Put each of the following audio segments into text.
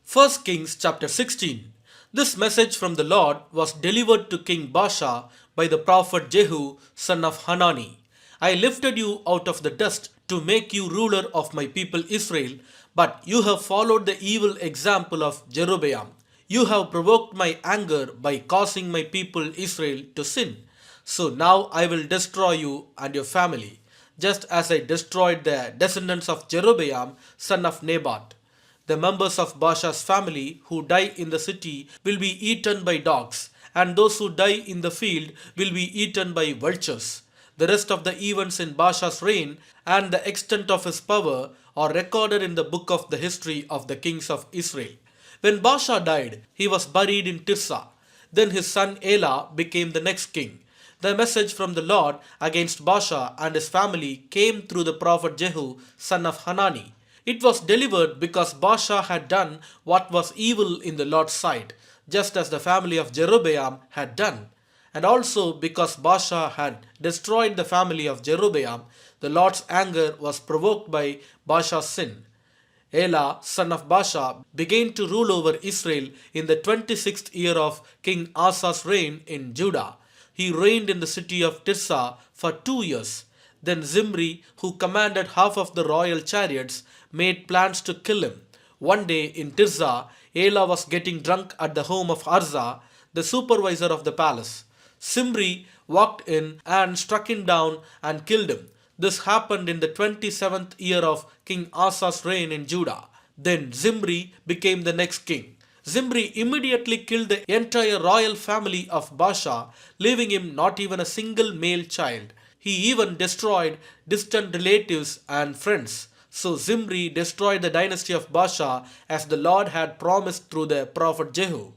1 Kings chapter 16. This message from the Lord was delivered to King Baasha by the prophet Jehu, son of Hanani. I lifted you out of the dust to make you ruler of my people Israel, but you have followed the evil example of Jeroboam. You have provoked my anger by causing my people Israel to sin. So now I will destroy you and your family, just as I destroyed the descendants of Jeroboam, son of Nebat. The members of Baasha's family who die in the city will be eaten by dogs, and those who die in the field will be eaten by vultures. The rest of the events in Baasha's reign and the extent of his power are recorded in the book of the history of the kings of Israel. When Baasha died, he was buried in Tirzah. Then his son Elah became the next king. The message from the Lord against Baasha and his family came through the prophet Jehu, son of Hanani. It was delivered because Baasha had done what was evil in the Lord's sight, just as the family of Jeroboam had done. And also because Baasha had destroyed the family of Jeroboam, the Lord's anger was provoked by Baasha's sin. Elah, son of Baasha, began to rule over Israel in the 26th year of King Asa's reign in Judah. He reigned in the city of Tirzah for 2 years. Then Zimri, who commanded half of the royal chariots, made plans to kill him. One day in Tirzah, Elah was getting drunk at the home of Arza, the supervisor of the palace. Zimri walked in and struck him down and killed him. This happened in the 27th year of King Asa's reign in Judah. Then Zimri became the next king. Zimri immediately killed the entire royal family of Baasha, leaving him not even a single male child. He even destroyed distant relatives and friends. So Zimri destroyed the dynasty of Baasha as the Lord had promised through the prophet Jehu.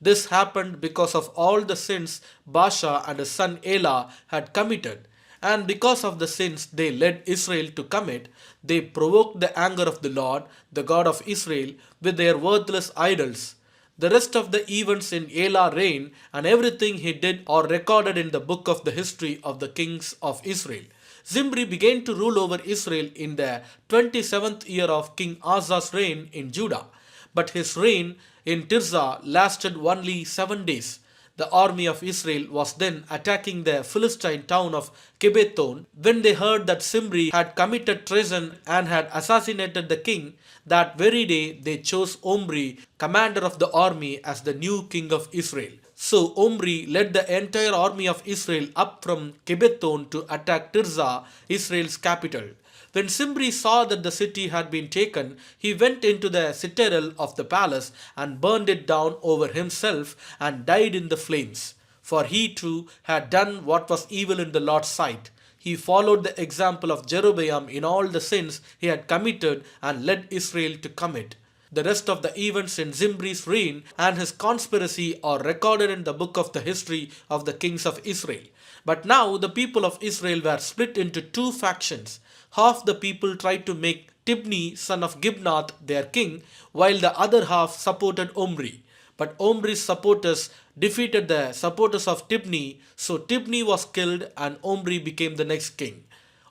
This happened because of all the sins Baasha and his son Elah had committed. And because of the sins they led Israel to commit, they provoked the anger of the Lord, the God of Israel, with their worthless idols. The rest of the events in Elah's reign and everything he did are recorded in the book of the history of the kings of Israel. Zimri began to rule over Israel in the 27th year of King Asa's reign in Judah, but his reign in Tirzah lasted only 7 days. The army of Israel was then attacking the Philistine town of Gibbethon. When they heard that Zimri had committed treason and had assassinated the king, that very day they chose Omri, commander of the army, as the new king of Israel. So Omri led the entire army of Israel up from Gibbethon to attack Tirzah, Israel's capital. When Zimri saw that the city had been taken, he went into the citadel of the palace and burned it down over himself and died in the flames. For he too had done what was evil in the Lord's sight. He followed the example of Jeroboam in all the sins he had committed and led Israel to commit. The rest of the events in Zimri's reign and his conspiracy are recorded in the book of the history of the kings of Israel. But now the people of Israel were split into two factions. Half the people tried to make Tibni, son of Gibnath, their king, while the other half supported Omri. But Omri's supporters defeated the supporters of Tibni, so Tibni was killed and Omri became the next king.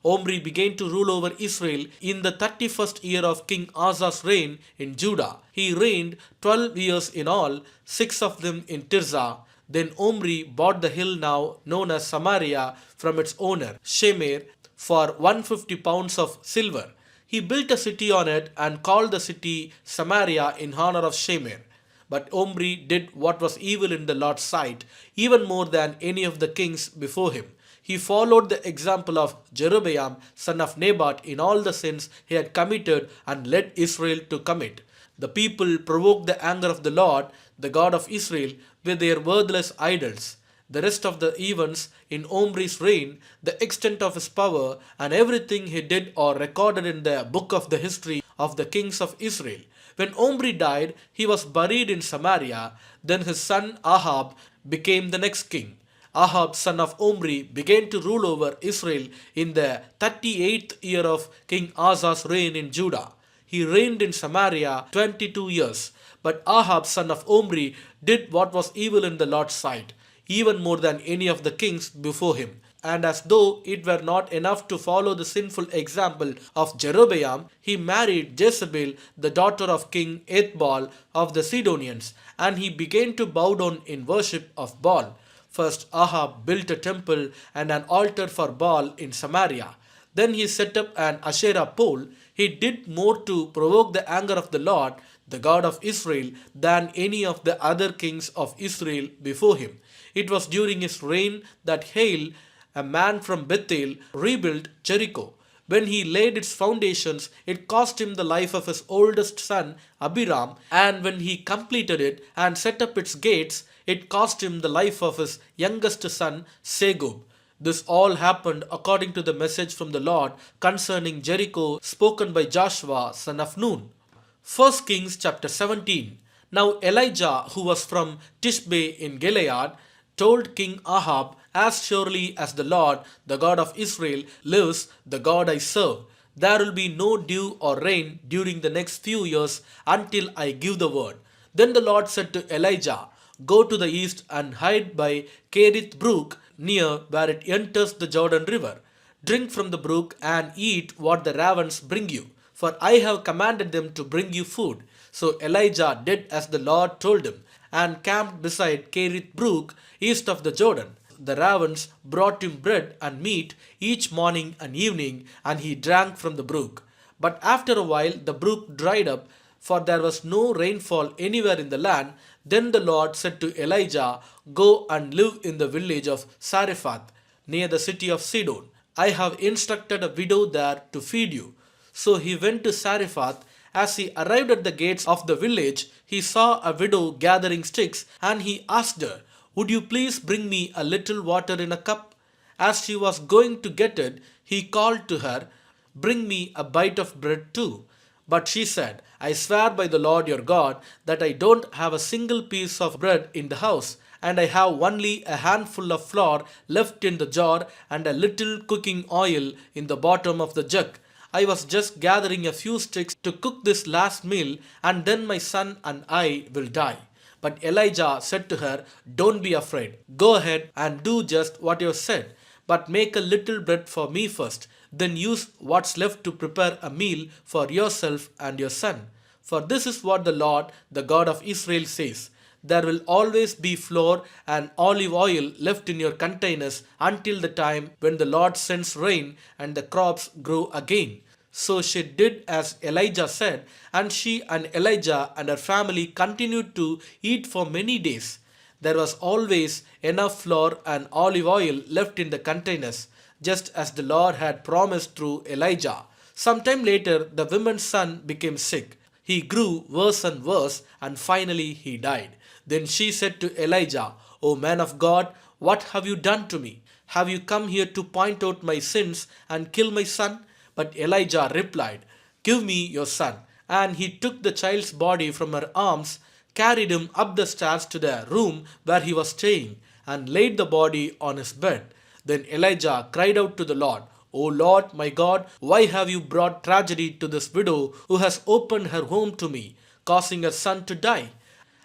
Omri began to rule over Israel in the 31st year of King Asa's reign in Judah. He reigned 12 years in all, 6 of them in Tirzah. Then Omri bought the hill now known as Samaria from its owner, Shemer, for 150 pounds of silver. He built a city on it and called the city Samaria in honor of Shemer. But Omri did what was evil in the Lord's sight, even more than any of the kings before him. He followed the example of Jeroboam, son of Nebat, in all the sins he had committed and led Israel to commit. The people provoked the anger of the Lord, the God of Israel, with their worthless idols. The rest of the events in Omri's reign, the extent of his power, and everything he did are recorded in the book of the history of the kings of Israel. When Omri died, he was buried in Samaria. Then his son Ahab became the next king. Ahab, son of Omri, began to rule over Israel in the 38th year of King Asa's reign in Judah. He reigned in Samaria 22 years. But Ahab, son of Omri, did what was evil in the Lord's sight, even more than any of the kings before him. And as though it were not enough to follow the sinful example of Jeroboam, he married Jezebel, the daughter of King Ethbaal of the Sidonians, and he began to bow down in worship of Baal. First, Ahab built a temple and an altar for Baal in Samaria. Then he set up an Asherah pole. He did more to provoke the anger of the Lord, the God of Israel, than any of the other kings of Israel before him. It was during his reign that Hail, a man from Bethel, rebuilt Jericho. When he laid its foundations, it cost him the life of his oldest son Abiram, and when he completed it and set up its gates, it cost him the life of his youngest son Segub. This all happened according to the message from the Lord concerning Jericho spoken by Joshua son of Nun. 1 Kings chapter 17. Now Elijah, who was from Tishbe in Gilead, told King Ahab, "As surely as the Lord, the God of Israel, lives, the God I serve, there will be no dew or rain during the next few years until I give the word." Then the Lord said to Elijah, "Go to the east and hide by Kerith brook near where it enters the Jordan river. Drink from the brook and eat what the ravens bring you, for I have commanded them to bring you food." So Elijah did as the Lord told him, and camped beside Kerith brook east of the Jordan. The ravens brought him bread and meat each morning and evening, and he drank from the brook. But after a while the brook dried up, for there was no rainfall anywhere in the land. Then the Lord said to Elijah, "Go and live in the village of Sarephath, near the city of Sidon. I have instructed a widow there to feed you." So he went to Sarephath. As he arrived at the gates of the village, he saw a widow gathering sticks, and he asked her, "Would you please bring me a little water in a cup?" As she was going to get it, he called to her, "Bring me a bite of bread too." But she said, "I swear by the Lord your God that I don't have a single piece of bread in the house, and I have only a handful of flour left in the jar and a little cooking oil in the bottom of the jug. I was just gathering a few sticks to cook this last meal, and then my son and I will die." But Elijah said to her, "Don't be afraid. Go ahead and do just what you have said. But make a little bread for me first. Then use what's left to prepare a meal for yourself and your son. For this is what the Lord, the God of Israel, says: There will always be flour and olive oil left in your containers until the time when the Lord sends rain and the crops grow again." So she did as Elijah said, and she and Elijah and her family continued to eat for many days. There was always enough flour and olive oil left in the containers, just as the Lord had promised through Elijah. Sometime later, the woman's son became sick. He grew worse and worse, and finally he died. Then she said to Elijah, "O man of God, what have you done to me? Have you come here to point out my sins and kill my son?" But Elijah replied, "Give me your son." And he took the child's body from her arms, carried him up the stairs to the room where he was staying, and laid the body on his bed. Then Elijah cried out to the Lord, "O Lord my God, why have you brought tragedy to this widow who has opened her home to me, causing her son to die?"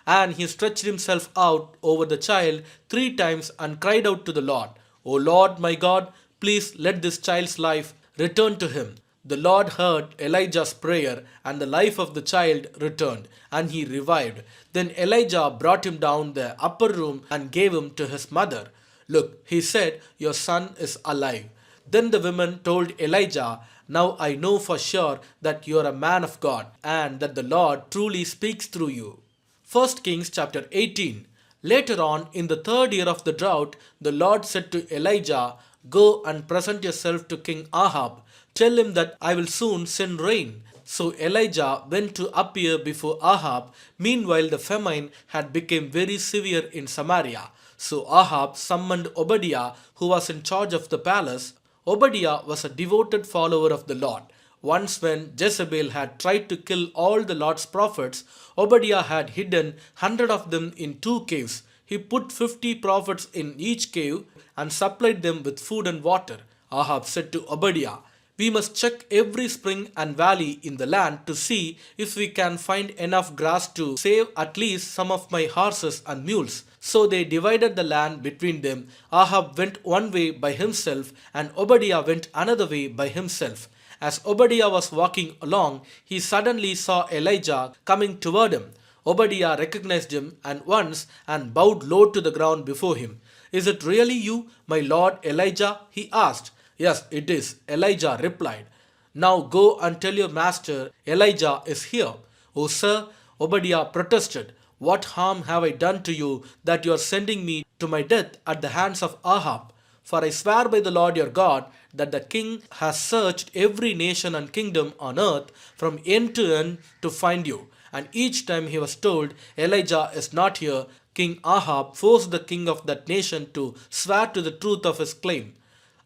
And he stretched himself out over the child 3 times and cried out to the Lord, "O Lord my God, please let this child's life return to him." The Lord heard Elijah's prayer, and the life of the child returned, and he revived. Then Elijah brought him down the upper room and gave him to his mother. "Look," he said, "your son is alive." Then the women told Elijah, "Now I know for sure that you are a man of God, and that the Lord truly speaks through you." 1 Kings chapter 18. Later on, in the 3rd year of the drought, the Lord said to Elijah, "Go and present yourself to King Ahab. Tell him that I will soon send rain." So Elijah went to appear before Ahab. Meanwhile, the famine had become very severe in Samaria. So Ahab summoned Obadiah, who was in charge of the palace. Obadiah was a devoted follower of the Lord. Once, when Jezebel had tried to kill all the Lord's prophets, Obadiah had hidden 100 of them in 2 caves. He put 50 prophets in each cave and supplied them with food and water. Ahab said to Obadiah, We must check every spring and valley in the land to see if we can find enough grass to save at least some of my horses and mules. So they divided the land between them. Ahab went one way by himself, and Obadiah went another way by himself. As Obadiah was walking along, he suddenly saw Elijah coming toward him. Obadiah recognized him at once and bowed low to the ground before him. Is it really you, my lord Elijah? He asked. Yes, it is, Elijah replied. Now go and tell your master Elijah is here. Oh, sir, Obadiah protested. What harm have I done to you that you are sending me to my death at the hands of Ahab? For I swear by the Lord your God that the king has searched every nation and kingdom on earth from end to end to find you. And each time he was told, Elijah is not here, King Ahab forced the king of that nation to swear to the truth of his claim.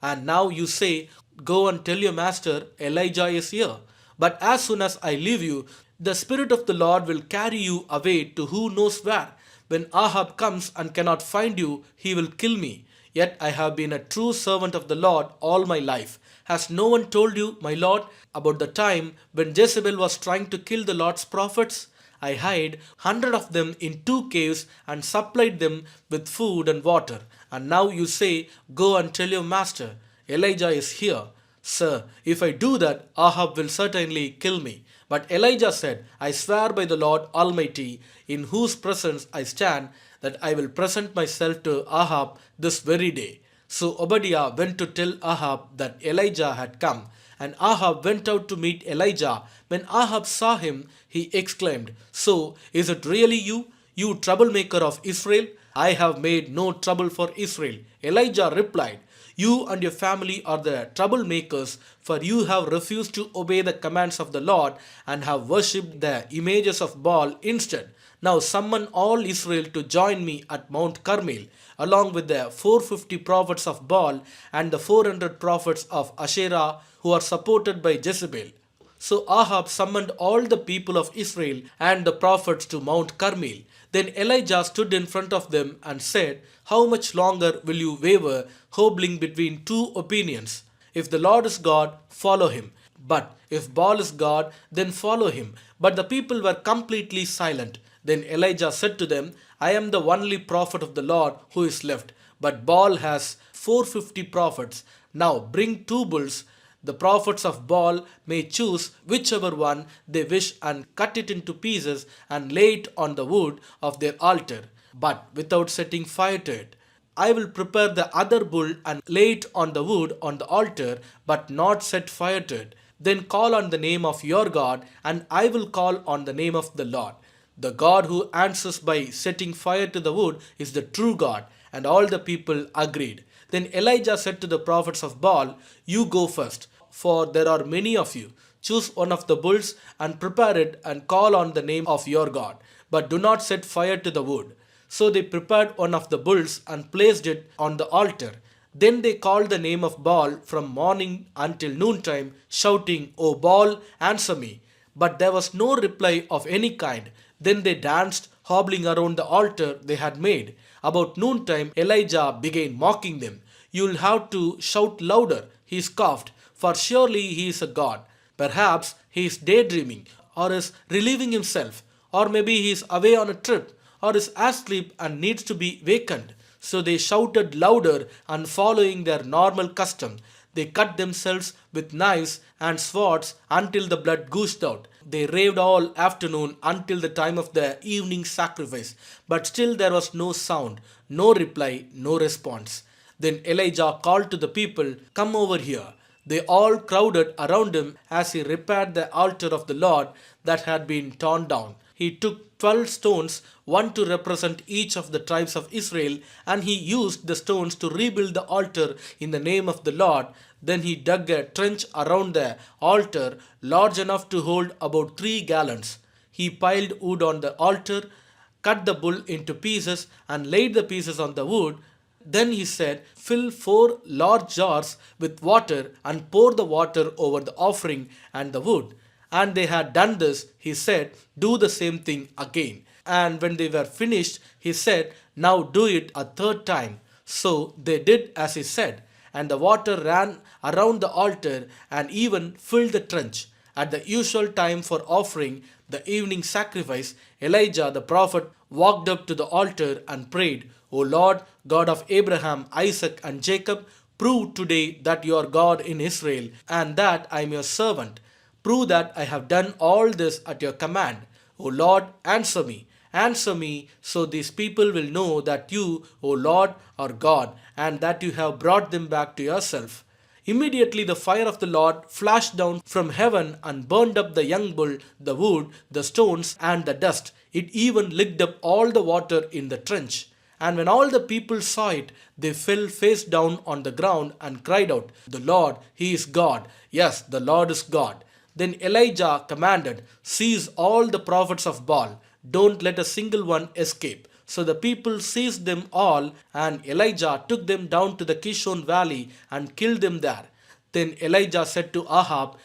And now you say, go and tell your master, Elijah is here. But as soon as I leave you, the Spirit of the Lord will carry you away to who knows where. When Ahab comes and cannot find you, he will kill me. Yet I have been a true servant of the Lord all my life. Has no one told you, my Lord, about the time when Jezebel was trying to kill the Lord's prophets? I hid 100 of them in 2 caves and supplied them with food and water. And now you say, go and tell your master, Elijah is here. Sir, if I do that, Ahab will certainly kill me. But Elijah said, I swear by the Lord Almighty, in whose presence I stand, that I will present myself to Ahab this very day. So Obadiah went to tell Ahab that Elijah had come. And Ahab went out to meet Elijah. When Ahab saw him, he exclaimed, so, is it really you, you troublemaker of Israel? I have made no trouble for Israel. Elijah replied, you and your family are the troublemakers, for you have refused to obey the commands of the Lord and have worshipped the images of Baal instead. Now summon all Israel to join me at Mount Carmel, along with the 450 prophets of Baal and the 400 prophets of Asherah who are supported by Jezebel. So Ahab summoned all the people of Israel and the prophets to Mount Carmel. Then Elijah stood in front of them and said, how much longer will you waver, hobbling between two opinions? If the Lord is God, follow him. But if Baal is God, then follow him. But the people were completely silent. Then Elijah said to them, I am the only prophet of the Lord who is left, but Baal has 450 prophets. Now bring 2 bulls. The prophets of Baal may choose whichever one they wish and cut it into pieces and lay it on the wood of their altar, but without setting fire to it. I will prepare the other bull and lay it on the wood on the altar, but not set fire to it. Then call on the name of your God, and I will call on the name of the Lord. The God who answers by setting fire to the wood is the true God. And all the people agreed. Then Elijah said to the prophets of Baal, you go first, for there are many of you. Choose one of the bulls and prepare it and call on the name of your God, but do not set fire to the wood. So they prepared one of the bulls and placed it on the altar. Then they called the name of Baal from morning until noontime, shouting, O Baal, answer me. But there was no reply of any kind. Then they danced, hobbling around the altar they had made. About noontime, Elijah began mocking them. You'll have to shout louder, he scoffed, for surely he is a god. Perhaps he is daydreaming, or is relieving himself, or maybe he is away on a trip, or is asleep and needs to be wakened. So they shouted louder, and following their normal custom, they cut themselves with knives and swords until the blood gushed out. They raved all afternoon until the time of the evening sacrifice, but still there was no sound, no reply, no response. Then Elijah called to the people, come over here. They all crowded around him as he repaired the altar of the Lord that had been torn down. He took 12 stones, one to represent each of the tribes of Israel, and he used the stones to rebuild the altar in the name of the Lord. Then he dug a trench around the altar large enough to hold about 3 gallons. He piled wood on the altar, cut the bull into pieces, and laid the pieces on the wood. Then he said, fill 4 large jars with water and pour the water over the offering and the wood. And they had done this, he said, do the same thing again. And when they were finished, he said, now do it a 3rd time. So they did as he said. and the water ran around the altar and even filled the trench. At the usual time for offering the evening sacrifice, Elijah the prophet walked up to the altar and prayed, O Lord, God of Abraham, Isaac, and Jacob, prove today that you are God in Israel, and that I am your servant. Prove that I have done all this at your command. O Lord, answer me. Answer me, so these people will know that you, O Lord, are God, and that you have brought them back to yourself. Immediately the fire of the Lord flashed down from heaven and burned up the young bull, the wood, the stones, and the dust. It even licked up all the water in the trench. And when all the people saw it, they fell face down on the ground and cried out, The Lord, He is God. Yes, the Lord is God. Then Elijah commanded, Seize all the prophets of Baal. Don't let a single one escape. So the people seized them all, and Elijah took them down to the Kishon valley and killed them there. Then Elijah said to Ahab,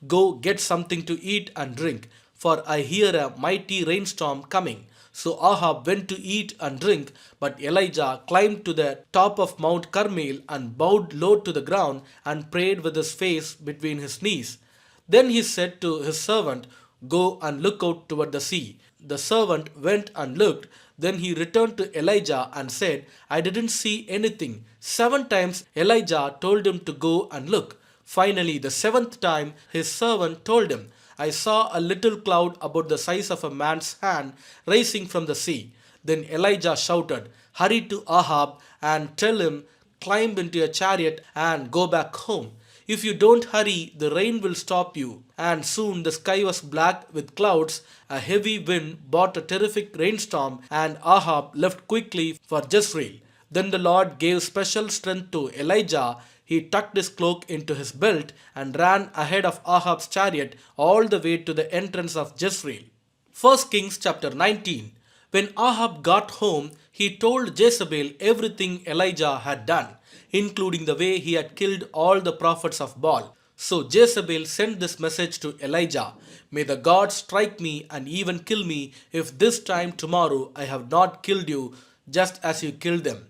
Go get something to eat and drink, for I hear a mighty rainstorm coming. So Ahab went to eat and drink, but Elijah climbed to the top of Mount Carmel and bowed low to the ground and prayed with his face between his knees. Then he said to his servant, Go and look out toward the sea. The servant went and looked. Then he returned to Elijah and said, I didn't see anything. 7 times Elijah told him to go and look. Finally, the 7th time, his servant told him, I saw a little cloud about the size of a man's hand rising from the sea. Then Elijah shouted, Hurry to Ahab and tell him, Climb into a chariot and go back home. If you don't hurry, the rain will stop you. And soon the sky was black with clouds. A heavy wind brought a terrific rainstorm, and Ahab left quickly for Jezreel. Then the Lord gave special strength to Elijah. He tucked his cloak into his belt and ran ahead of Ahab's chariot all the way to the entrance of Jezreel. 1 Kings chapter 19. When Ahab got home, he told Jezebel everything Elijah had done, including the way he had killed all the prophets of Baal. So Jezebel sent this message to Elijah, May the gods strike me and even kill me if this time tomorrow I have not killed you just as you killed them.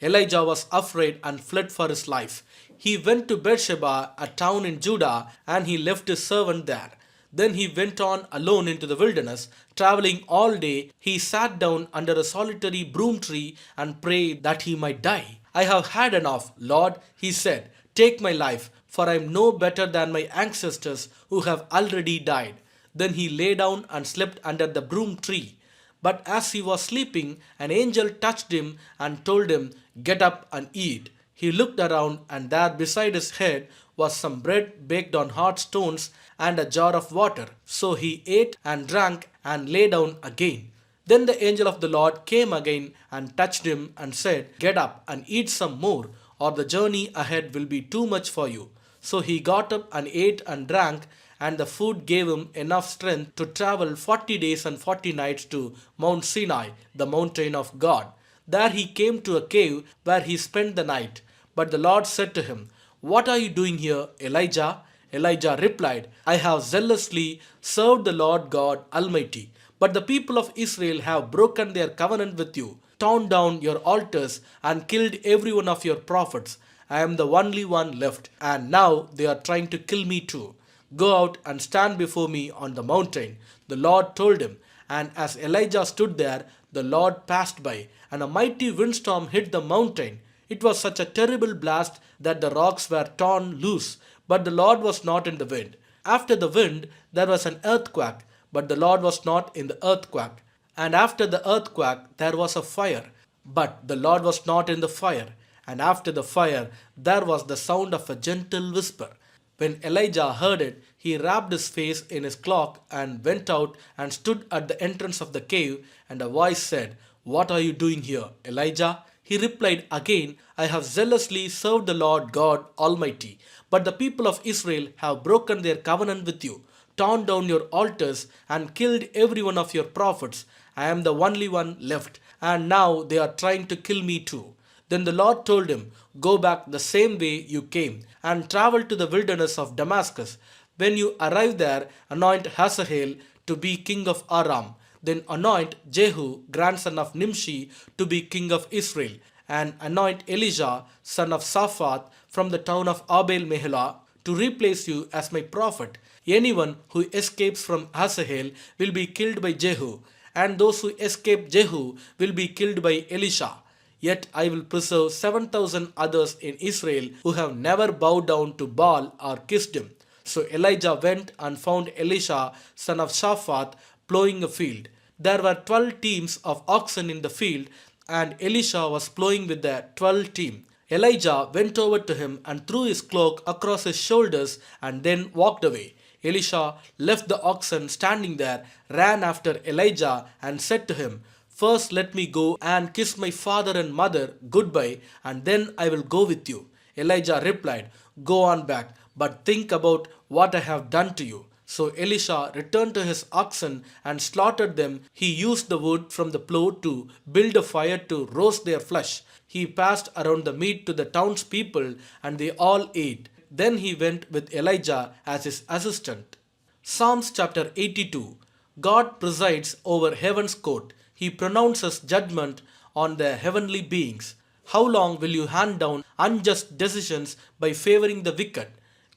Elijah was afraid and fled for his life. He went to Beersheba, a town in Judah, and he left his servant there. Then he went on alone into the wilderness, traveling all day. He sat down under a solitary broom tree and prayed that he might die. I have had enough, Lord, he said. Take my life, for I am no better than my ancestors who have already died. Then he lay down and slept under the broom tree. But as he was sleeping, an angel touched him and told him, Get up and eat. He looked around, and there beside his head was some bread baked on hot stones and a jar of water. So he ate and drank and lay down again. Then the angel of the Lord came again and touched him and said, Get up and eat some more, or the journey ahead will be too much for you. So he got up and ate and drank, and the food gave him enough strength to travel 40 days and 40 nights to Mount Sinai, the mountain of God. There he came to a cave where he spent the night. But the Lord said to him, What are you doing here, Elijah? Elijah replied, I have zealously served the Lord God Almighty. But the people of Israel have broken their covenant with you, torn down your altars, and killed every one of your prophets. I am the only one left, and now they are trying to kill me too. Go out and stand before me on the mountain. The Lord told him, and as Elijah stood there, the Lord passed by, and a mighty windstorm hit the mountain. It was such a terrible blast that the rocks were torn loose, but the Lord was not in the wind. After the wind, there was an earthquake, but the Lord was not in the earthquake. And after the earthquake, there was a fire, but the Lord was not in the fire. And after the fire, there was the sound of a gentle whisper. When Elijah heard it, he wrapped his face in his cloak and went out and stood at the entrance of the cave, and a voice said, What are you doing here, Elijah? He replied again, I have zealously served the Lord God Almighty, but the people of Israel have broken their covenant with you, torn down your altars, and killed every one of your prophets. I am the only one left, and now they are trying to kill me too. Then the Lord told him, Go back the same way you came, and travel to the wilderness of Damascus. When you arrive there, anoint Hazael to be king of Aram. Then anoint Jehu, grandson of Nimshi, to be king of Israel. and anoint Elijah, son of Shaphat, from the town of Abel Meholah, to replace you as my prophet. Anyone who escapes from Hazael will be killed by Jehu, and those who escape Jehu will be killed by Elisha. Yet I will preserve 7,000 others in Israel who have never bowed down to Baal or kissed him. So Elijah went and found Elisha, son of Shaphat, plowing a field. There were 12 teams of oxen in the field, and Elisha was plowing with the 12th team. Elijah went over to him and threw his cloak across his shoulders and then walked away. Elisha left the oxen standing there, ran after Elijah, and said to him, "First let me go and kiss my father and mother goodbye, and then I will go with you." Elijah replied, "Go on back, but think about what I have done to you." So Elisha returned to his oxen and slaughtered them. He used the wood from the plow to build a fire to roast their flesh. He passed around the meat to the townspeople, and they all ate. Then he went with Elijah as his assistant. Psalms chapter 82. God presides over heaven's court. He pronounces judgment on the heavenly beings. How long will you hand down unjust decisions by favoring the wicked?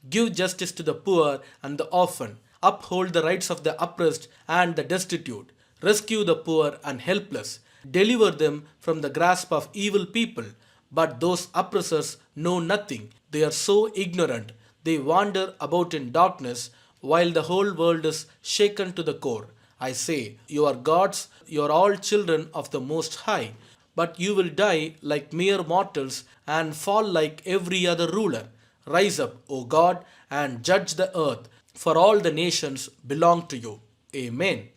Give justice to the poor and the orphan. Uphold the rights of the oppressed and the destitute. Rescue the poor and helpless. Deliver them from the grasp of evil people. But those oppressors know nothing. They are so ignorant. They wander about in darkness while the whole world is shaken to the core. I say, you are gods, you are all children of the Most High. But you will die like mere mortals and fall like every other ruler. Rise up, O God, and judge the earth, for all the nations belong to you. Amen.